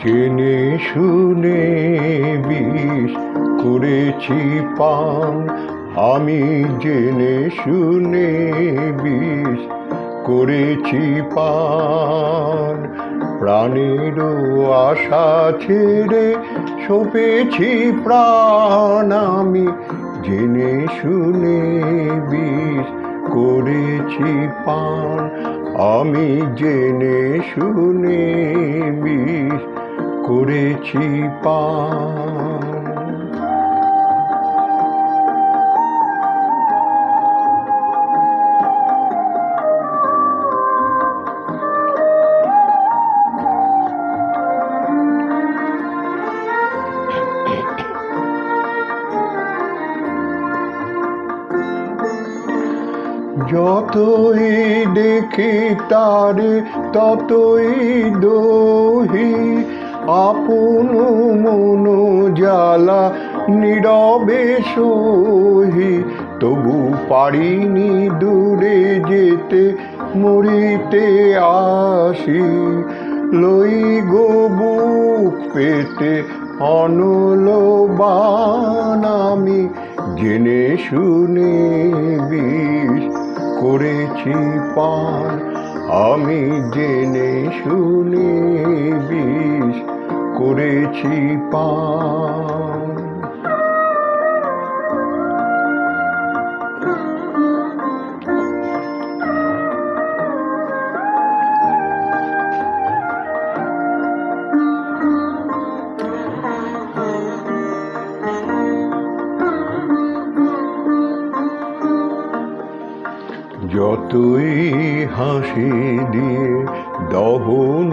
জেনে শুনে বিষ করেছি পান, আমি জেনে শুনে বিষ করেছি পান। প্রাণেরও আশা ছেড়ে সঁপেছি প্রাণ, আমি জেনে শুনে বিষ করেছি পান, আমি জেনে শুনে বিষ করেছি পান। যতই দেখি তারে ততই দহি, আপন মন জ্বালা নীরবে সহি। তবু পারিনি দূরে যেতে, মরিতে আসি লই গো বুক পেতে অনল বান, আমি জেনে শুনে বিষ করেছি পান, আমি জেনে শুনে বিষ করেছি পান। যতই হাসি দিয়ে দহন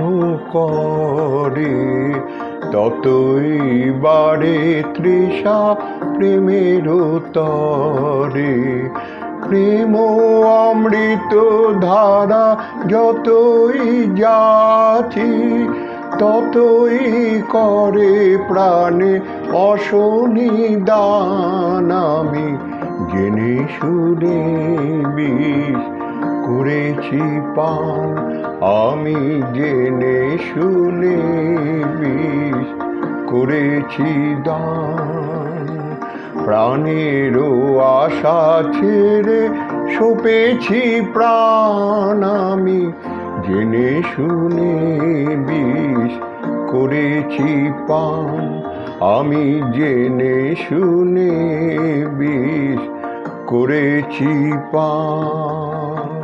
করে, ততই বাড়ে তৃষা প্রেমের তরে। প্রেম অমৃত ধারা যতই যাচি, ততই করে প্রাণে অসনিদান, আমি জেনে শুনে বিষ করেছি পান, আমি জেনে শুনে বিষ করেছি দান। প্রাণেরও আশা ছেড়ে সঁপেছি প্রাণ, আমি জেনে শুনে বিষ করেছি পান, আমি জেনে শুনে বিষ করেছি পান।